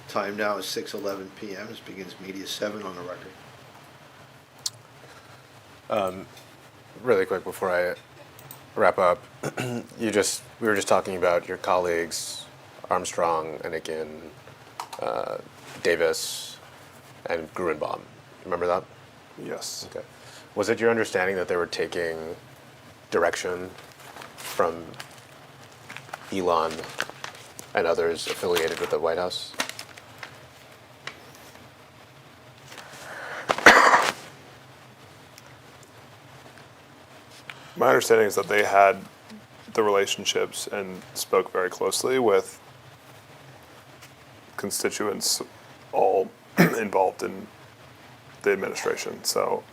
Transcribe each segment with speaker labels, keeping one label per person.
Speaker 1: Time now is 6:11 p.m. This begins media 7 on the record.
Speaker 2: Really quick before I wrap up, we were just talking about your colleagues, Armstrong, Anikin, Davis, and Gruenbaum. Remember that?
Speaker 3: Yes.
Speaker 2: Okay. Was it your understanding that they were taking direction from Elon and others affiliated with the White House?
Speaker 3: My understanding is that they had the relationships and spoke very closely with constituents all involved in the administration. So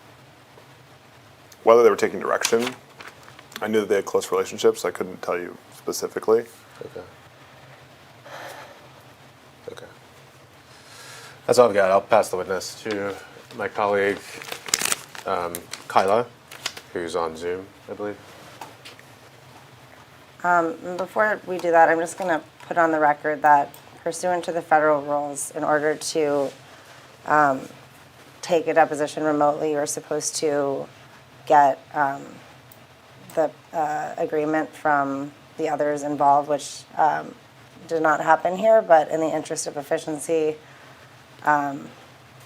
Speaker 3: whether they were taking direction, I knew that they had close relationships. I couldn't tell you specifically.
Speaker 2: Okay. Okay. That's all I've got. I'll pass the witness to my colleague, Kyla, who's on Zoom, I believe.
Speaker 4: Before we do that, I'm just going to put on the record that pursuant to the federal rules, in order to take a deposition remotely, you're supposed to get the agreement from the others involved, which did not happen here, but in the interest of efficiency,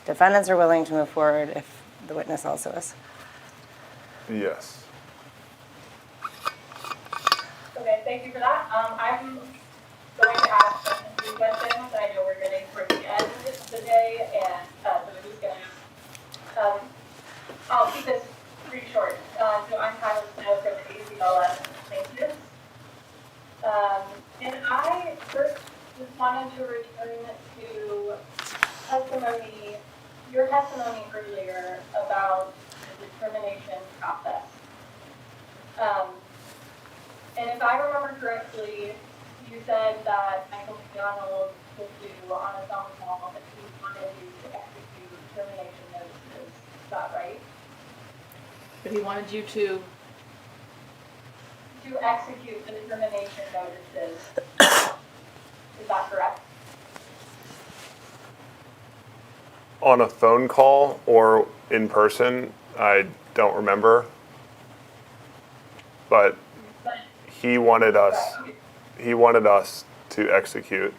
Speaker 4: defendants are willing to move forward if the witness also is.
Speaker 3: Yes.
Speaker 5: Okay, thank you for that. I'm going to ask a few questions. I know we're getting towards the end of the day, and so we're just going to, I'll keep this pretty short. So I'm Tyler Snow from the ACLS plaintiffs. And I first just wanted to return to testimony, your testimony earlier about the determination process. And if I remember correctly, you said that Michael McDonald told you on a phone call that he wanted you to execute termination notices. Is that right?
Speaker 6: But he wanted you to.
Speaker 5: To execute the termination notices. Is that correct?
Speaker 3: On a phone call or in person, I don't remember. But he wanted us to execute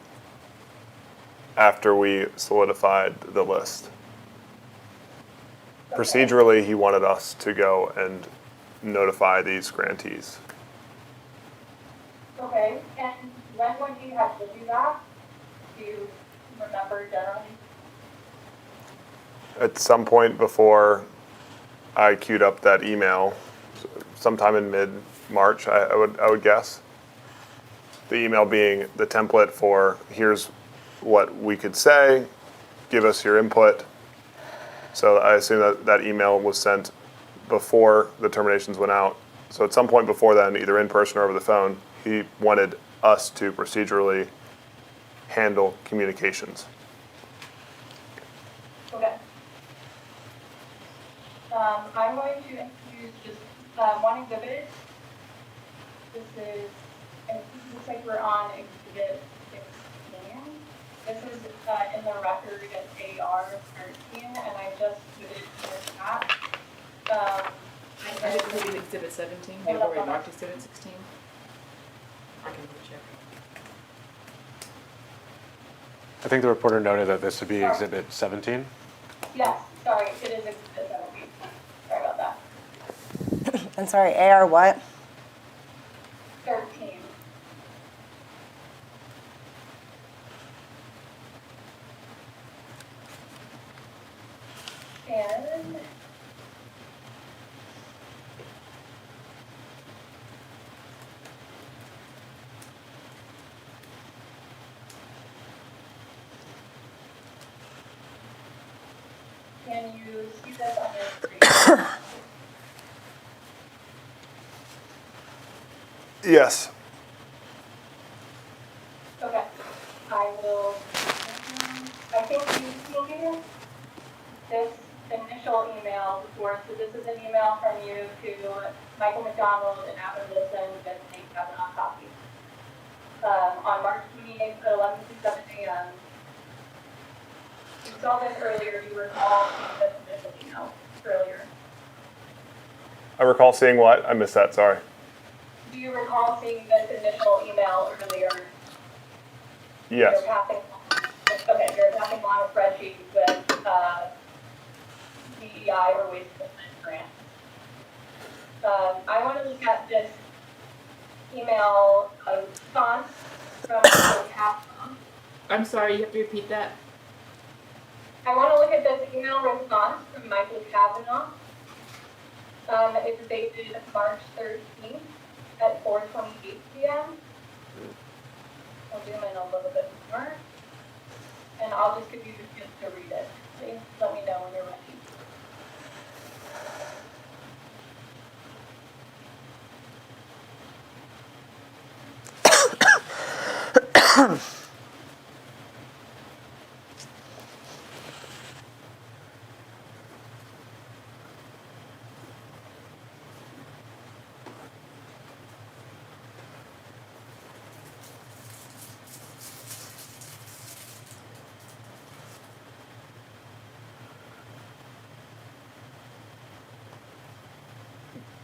Speaker 3: after we solidified the list.
Speaker 5: Okay.
Speaker 3: Procedurally, he wanted us to go and notify these grantees.
Speaker 5: Okay, and when would he have to do that? Do you remember generally?
Speaker 3: At some point before I queued up that email, sometime in mid-March, I would guess. The email being the template for here's what we could say, give us your input. So I assume that that email was sent before the terminations went out. So at some point before then, either in person or over the phone, he wanted us to procedurally handle communications.
Speaker 5: Okay. I'm going to introduce just one exhibit. This is, and it looks like we're on exhibit 16. This is in the record as AR 13, and I just put it in the chat.
Speaker 6: I just put in exhibit 17. You've already marked exhibit 16. I can check.
Speaker 2: I think the reporter noted that this would be Exhibit 17.
Speaker 5: Yes, sorry, it is exhibit 17. Sorry about that.
Speaker 4: And sorry, AR what?
Speaker 5: 13. And can you see this on your screen?
Speaker 3: Yes.
Speaker 5: Okay, I will, I think you've seen this initial email before, so this is an email from you to Michael McDonald and Adam Wilson with a Kavanaugh copy. On March 28th at 11:07 a.m., saw this earlier, you recall seeing this initial email earlier.
Speaker 3: I recall seeing what? I missed that, sorry.
Speaker 5: Do you recall seeing this initial email earlier?
Speaker 3: Yes.
Speaker 5: You're attaching on a spreadsheet with, DEI or waste management grant. I want to look at this email response from Capcom.
Speaker 6: I'm sorry, you have to repeat that.
Speaker 5: I want to look at this email response from Michael Kavanaugh. It's dated March 13th at 4:28 p.m. I'll zoom in a little bit more. And I'll just give you the chance to read it. Please let me know when you're ready.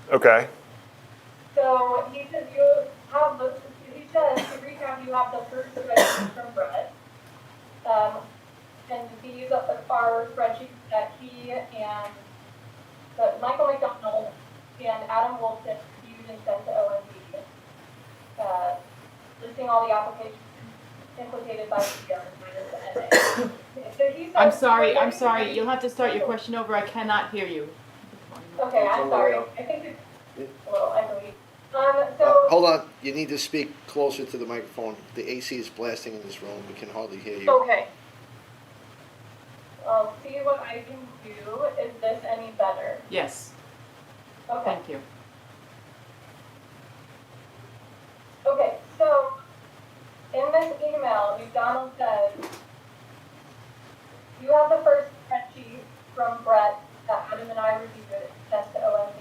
Speaker 3: Okay.
Speaker 5: So he says you have the, he says, to recap, you have the first spreadsheet from Brett. And these are spreadsheets that he and that Michael McDonald and Adam Wolfson reviewed and sent to OMB, listing all the applications implicated by the NA. So he says,
Speaker 6: I'm sorry, you'll have to start your question over, I cannot hear you.
Speaker 5: Okay, I'm sorry. I think it's a little echoey. So.
Speaker 1: Hold on, you need to speak closer to the microphone. The AC is blasting in this room, we can hardly hear you.
Speaker 5: Okay. I'll see what I can do. Is this any better?
Speaker 6: Yes,
Speaker 5: Okay.
Speaker 6: thank you.
Speaker 5: Okay, so in this email, McDonald says, you have the first spreadsheet from Brett that Adam and I reviewed it, sent to OMB.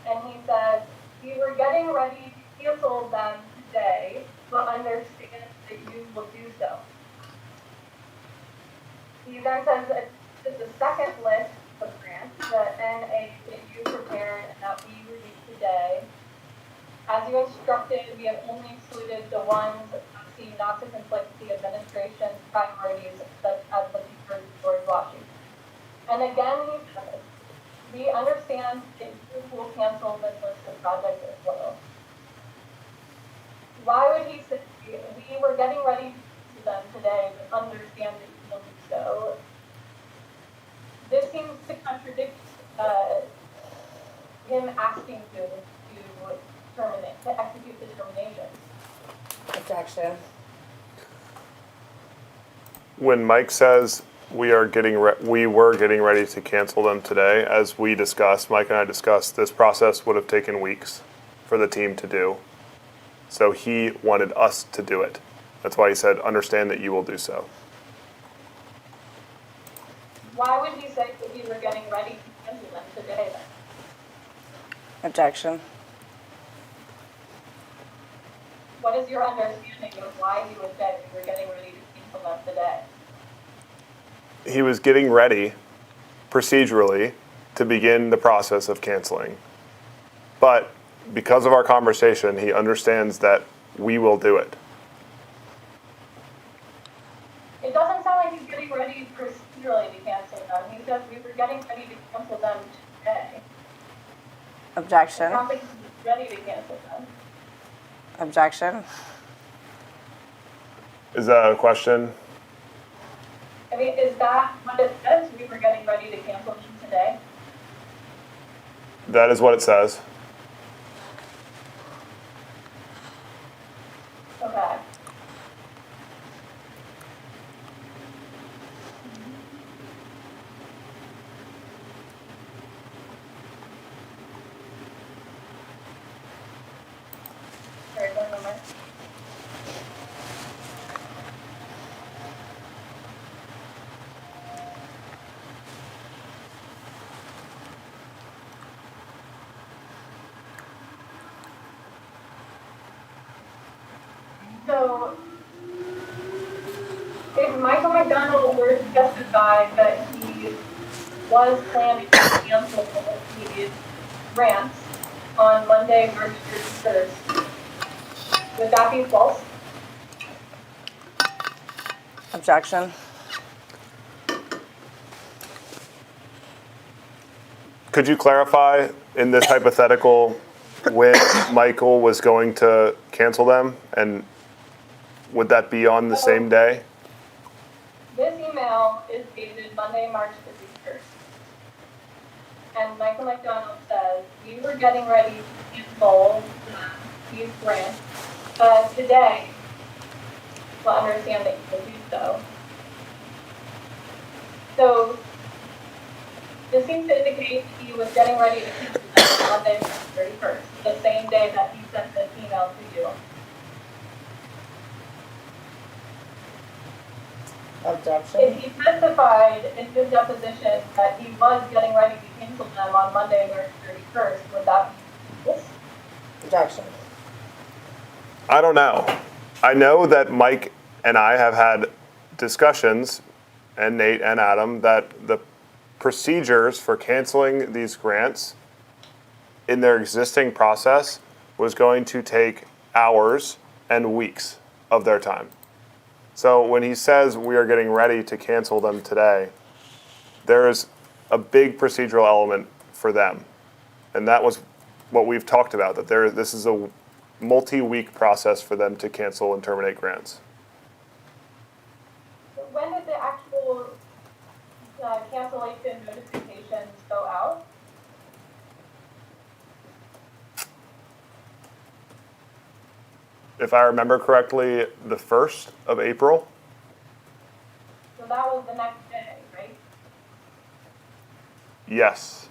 Speaker 5: And he said, we were getting ready to cancel them today, but understand that you will do so. He then says that it's the second list of grants, the NA that you prepared and that we reviewed today. As you instructed, we have only excluded the ones that seem not to conflict with the administration's priorities, such as looking for George Washington. And again, he says, we understand that you will cancel this list of projects as well. Why would he say we were getting ready to them today, but understand that you will do so? This seems to contradict him asking to terminate, to execute the termination.
Speaker 4: Objection.
Speaker 3: When Mike says we were getting ready to cancel them today, as we discussed, Mike and I discussed, this process would have taken weeks for the team to do. So he wanted us to do it. That's why he said, understand that you will do so.
Speaker 5: Why would he say that we were getting ready to cancel them today then?
Speaker 4: Objection.
Speaker 5: What is your understanding of why he would say we were getting ready to cancel them today?
Speaker 3: He was getting ready procedurally to begin the process of canceling. But because of our conversation, he understands that we will do it.
Speaker 5: It doesn't sound like he's getting ready procedurally to cancel them. He says we were getting ready to cancel them today.
Speaker 4: Objection.
Speaker 5: It sounds like he's ready to cancel them.
Speaker 4: Objection.
Speaker 3: Is that a question?
Speaker 5: I mean, is that what it says? We were getting ready to cancel them today?
Speaker 3: That is what it says.
Speaker 5: Okay. Sorry, one moment. So, if Michael McDonald were testified that he was planning to cancel the grants on Monday, March 31st. Would that be false?
Speaker 4: Objection.
Speaker 3: Could you clarify in this hypothetical when Michael was going to cancel them, and would that be on the same day?
Speaker 5: This email is dated Monday, March 31st. And Michael McDonald says, we were getting ready to cancel these grants today, while understand that you will do so. So, this seems to indicate he was getting ready to cancel them on Monday, March 31st, the same day that he sent this email to you.
Speaker 4: Objection.
Speaker 5: If he testified in his deposition that he was getting ready to cancel them on Monday, March 31st, would that be this?
Speaker 4: Objection.
Speaker 3: I don't know. I know that Mike and I have had discussions, and Nate and Adam, that the procedures for canceling these grants in their existing process was going to take hours and weeks of their time. So when he says we are getting ready to cancel them today, there is a big procedural element for them. And that was what we've talked about, that this is a multi-week process for them to cancel and terminate grants.
Speaker 5: When did the actual cancellation notifications go out?
Speaker 3: If I remember correctly, the 1st of April.
Speaker 5: So that was the next day, right?
Speaker 3: Yes.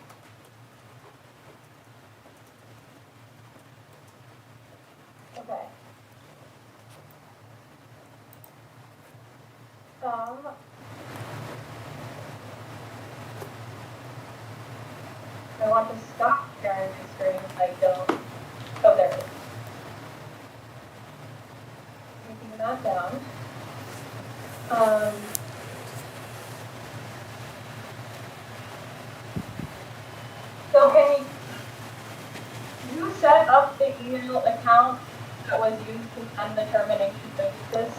Speaker 5: Okay. I want to stop sharing my screen. I don't. Oh, there it is. Taking that down. So can you set up the email account that was used to send the termination notices?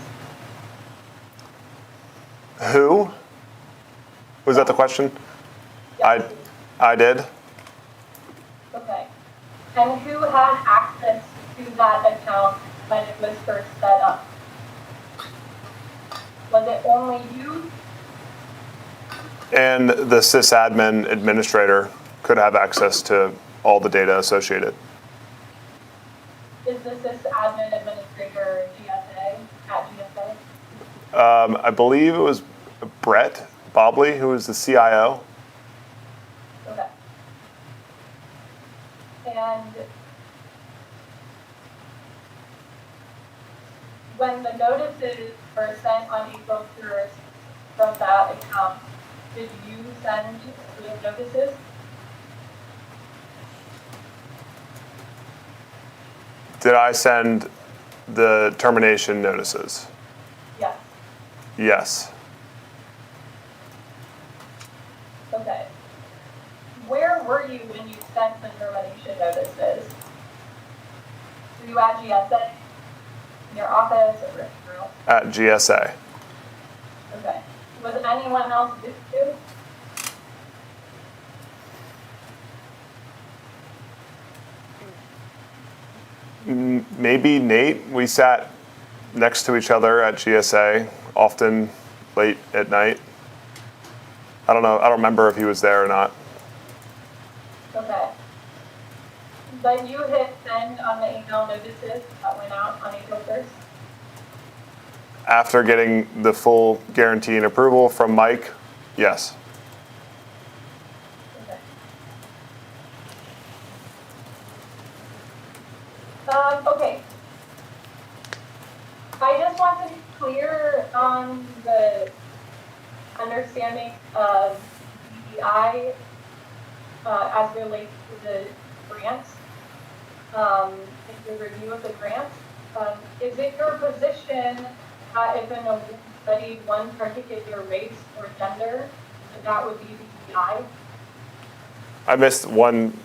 Speaker 3: Who? Was that the question?
Speaker 5: Yes.
Speaker 3: I did.
Speaker 5: Okay. And who had access to that account when it was first set up? Was it only you?
Speaker 3: And the sysadmin administrator could have access to all the data associated.
Speaker 5: Is the sysadmin administrator GSA at GSA?
Speaker 3: I believe it was Brett Bobley, who was the CIO.
Speaker 5: Okay. And when the notices were sent on April 1st from that account, did you send those notices?
Speaker 3: Did I send the termination notices?
Speaker 5: Yes.
Speaker 3: Yes.
Speaker 5: Okay. Where were you when you sent the termination notices? Were you at GSA? In your office or anywhere else?
Speaker 3: At GSA.
Speaker 5: Okay. Was anyone else with you?
Speaker 3: Maybe Nate. We sat next to each other at GSA, often late at night. I don't know. I don't remember if he was there or not.
Speaker 5: Okay. But you hit send on the email notices that went out on April 1st?
Speaker 3: After getting the full guarantee and approval from Mike, yes.
Speaker 5: Okay. Okay. I just want to be clear on the understanding of DEI as relates to the grants, the review of the grants. Is it your position that if an studied one particular race or gender, that would be DEI.
Speaker 3: I missed one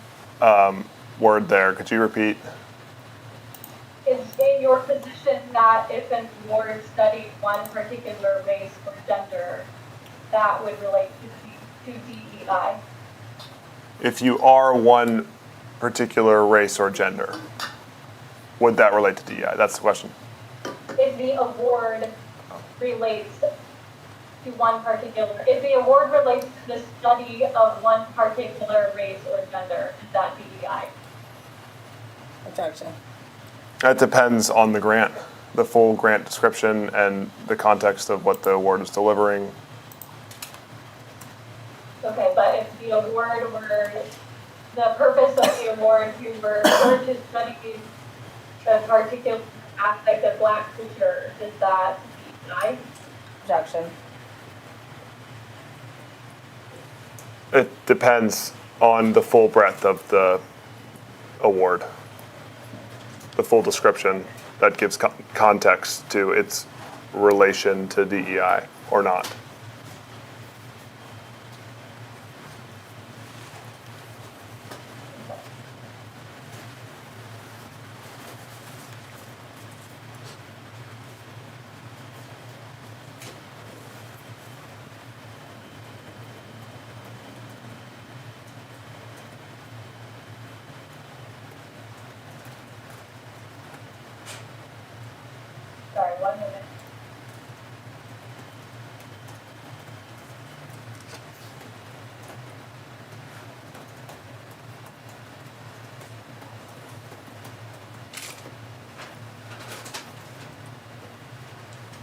Speaker 3: word there. Could you repeat?
Speaker 5: Is it your position that if an award studied one particular race or gender, that would relate to DEI?
Speaker 3: If you are one particular race or gender, would that relate to DEI? That's the question.
Speaker 5: If the award relates to one particular, if the award relates to the study of one particular race or gender, is that DEI?
Speaker 4: Objection.
Speaker 3: That depends on the grant, the full grant description and the context of what the award is delivering.
Speaker 5: Okay, but if the award were, the purpose of the award, you were to study a particular aspect of Black culture, is that DEI?
Speaker 4: Objection.
Speaker 3: It depends on the full breadth of the award, the full description that gives context to its relation to DEI or not.
Speaker 5: Sorry, 1 minute.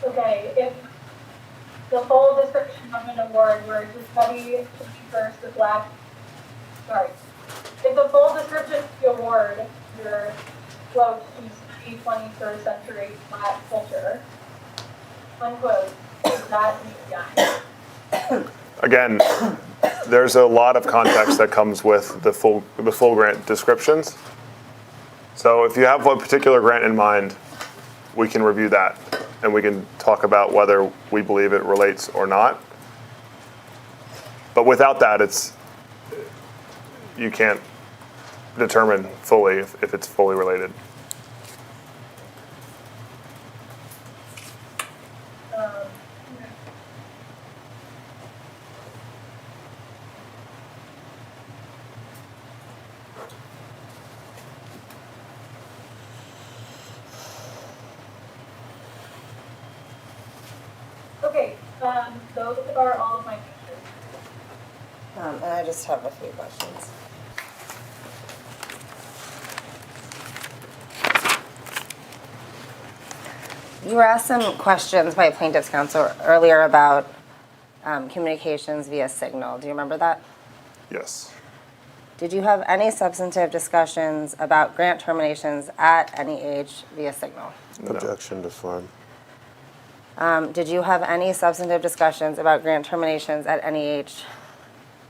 Speaker 5: Okay, if the full description of an award were to study 21st the Black, sorry, if the full description of the award were, quote, to study 21st century Black culture, unquote, is that DEI?
Speaker 3: Again, there's a lot of context that comes with the full grant descriptions. So if you have one particular grant in mind, we can review that and we can talk about whether we believe it relates or not. But without that, you can't determine fully if it's fully related.
Speaker 5: Okay, those are all of my questions.
Speaker 4: And I just have a few questions. You were asked some questions by plaintiff's counsel earlier about communications via signal. Do you remember that?
Speaker 3: Yes.
Speaker 4: Did you have any substantive discussions about grant terminations at any age via signal?
Speaker 3: No.
Speaker 2: Objection to form.
Speaker 4: Did you have any substantive discussions about grant terminations at any age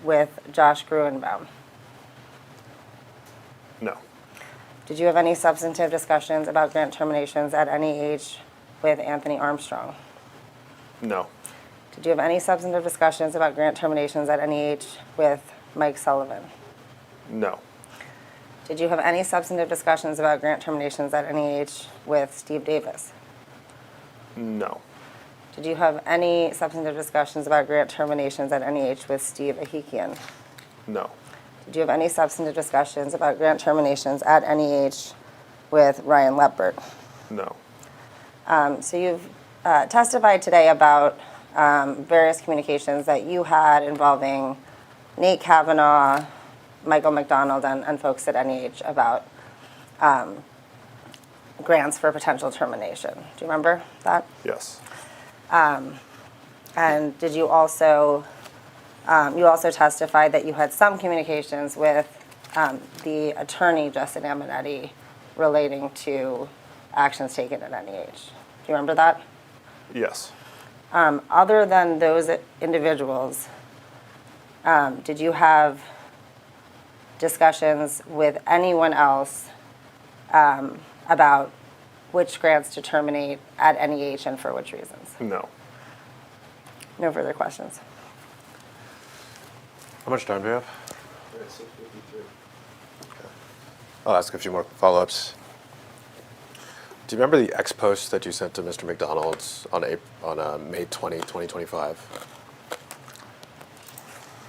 Speaker 4: with Josh Gruenbaum?
Speaker 3: No.
Speaker 4: Did you have any substantive discussions about grant terminations at any age with Anthony Armstrong?
Speaker 3: No.
Speaker 4: Did you have any substantive discussions about grant terminations at any age with Mike Sullivan?
Speaker 3: No.
Speaker 4: Did you have any substantive discussions about grant terminations at any age with Steve Davis?
Speaker 3: No.
Speaker 4: Did you have any substantive discussions about grant terminations at any age with Steve Ahikian?
Speaker 3: No.
Speaker 4: Did you have any substantive discussions about grant terminations at any age with Ryan Lepert?
Speaker 3: No.
Speaker 4: So you've testified today about various communications that you had involving Nate Kavanaugh, Michael McDonald, and folks at NEH about grants for potential termination. Do you remember that?
Speaker 3: Yes.
Speaker 4: And did you also testified that you had some communications with the attorney, Justin Amonetti, relating to actions taken at NEH. Do you remember that?
Speaker 3: Yes.
Speaker 4: Other than those individuals, did you have discussions with anyone else about which grants to terminate at NEH and for which reasons?
Speaker 3: No.
Speaker 4: No further questions.
Speaker 2: How much time do we have?
Speaker 1: We're at 6:53.
Speaker 2: I'll ask a few more follow-ups. Do you remember the X post that you sent to Mr. McDonald's on May 20, 2025?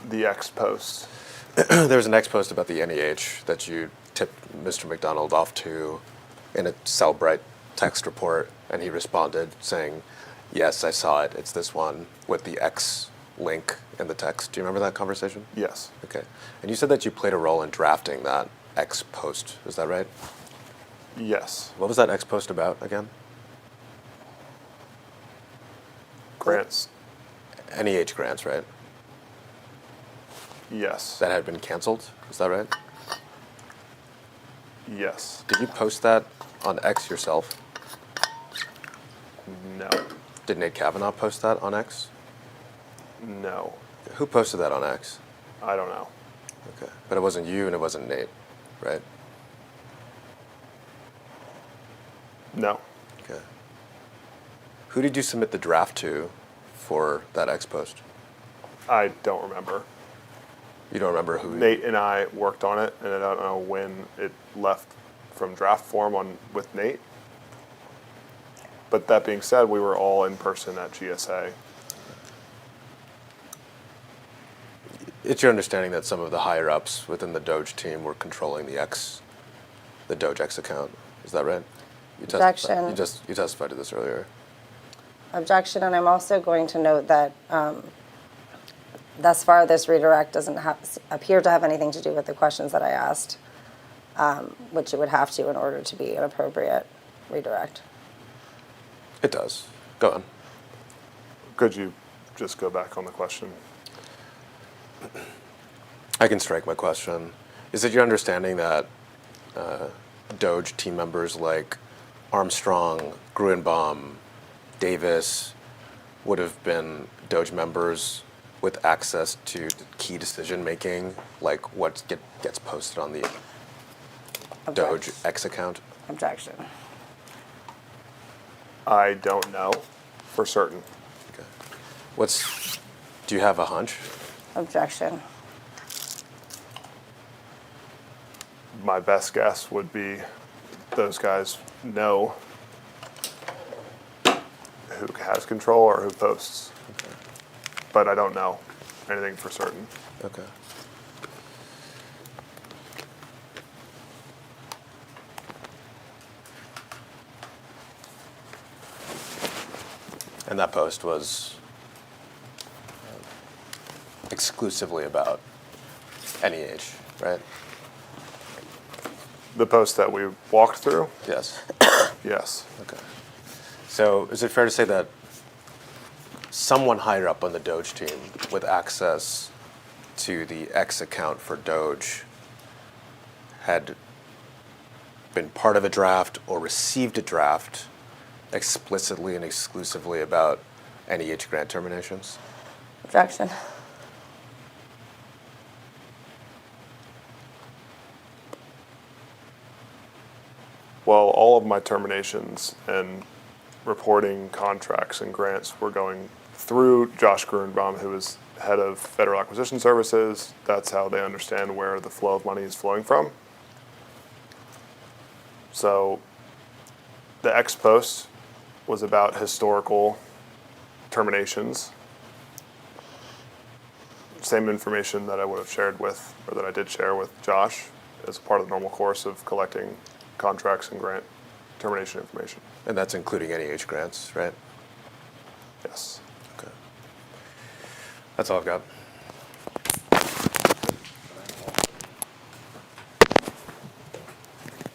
Speaker 3: The X post.
Speaker 2: There was an X post about the NEH that you tipped Mr. McDonald off to in a Cellbrite text report, and he responded saying, yes, I saw it, it's this one, with the X link in the text. Do you remember that conversation?
Speaker 3: Yes.
Speaker 2: Okay. And you said that you played a role in drafting that X post, is that right?
Speaker 3: Yes.
Speaker 2: What was that X post about again?
Speaker 3: Grants.
Speaker 2: NEH grants, right?
Speaker 3: Yes.
Speaker 2: That had been canceled, is that right?
Speaker 3: Yes.
Speaker 2: Did you post that on X yourself?
Speaker 3: No.
Speaker 2: Did Nate Kavanaugh post that on X?
Speaker 3: No.
Speaker 2: Who posted that on X?
Speaker 3: I don't know.
Speaker 2: Okay. But it wasn't you and it wasn't Nate, right?
Speaker 3: No.
Speaker 2: Okay. Who did you submit the draft to for that X post?
Speaker 3: I don't remember.
Speaker 2: You don't remember who?
Speaker 3: Nate and I worked on it, and I don't know when it left from draft form with Nate. But that being said, we were all in person at GSA.
Speaker 2: It's your understanding that some of the higher ups within the DOGE team were controlling the DOGE X account. Is that right?
Speaker 4: Objection.
Speaker 2: You testified to this earlier.
Speaker 4: Objection, and I'm also going to note that thus far this redirect doesn't appear to have anything to do with the questions that I asked, which it would have to in order to be an appropriate redirect.
Speaker 2: It does. Go on.
Speaker 3: Could you just go back on the question?
Speaker 2: I can strike my question. Is it your understanding that DOGE team members like Armstrong, Gruenbaum, Davis would have been DOGE members with access to key decision making, like what gets posted on the DOGE X account?
Speaker 4: Objection.
Speaker 3: I don't know for certain.
Speaker 2: Okay. Do you have a hunch?
Speaker 4: Objection.
Speaker 3: My best guess would be those guys know who has control or who posts.
Speaker 2: Okay.
Speaker 3: But I don't know anything for certain.
Speaker 2: Okay. And that post was exclusively about NEH, right?
Speaker 3: The post that we walked through?
Speaker 2: Yes.
Speaker 3: Yes.
Speaker 2: Okay. So is it fair to say that someone higher up on the DOGE team with access to the X account for DOGE had been part of a draft or received a draft explicitly and exclusively about NEH grant terminations?
Speaker 4: Objection.
Speaker 3: Well, all of my terminations and reporting contracts and grants were going through Josh Gruenbaum, who is head of Federal Acquisition Services. That's how they understand where the flow of money is flowing from. So the X post was about historical terminations. Same information that I would have shared with, or that I did share with Josh as part of the normal course of collecting contracts and grant termination information.
Speaker 2: And that's including NEH grants, right?
Speaker 3: Yes.
Speaker 2: Okay. That's all I've got.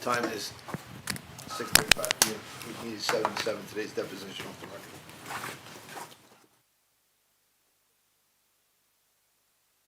Speaker 1: Time is 6:35. We need 7 today's deposition off the record.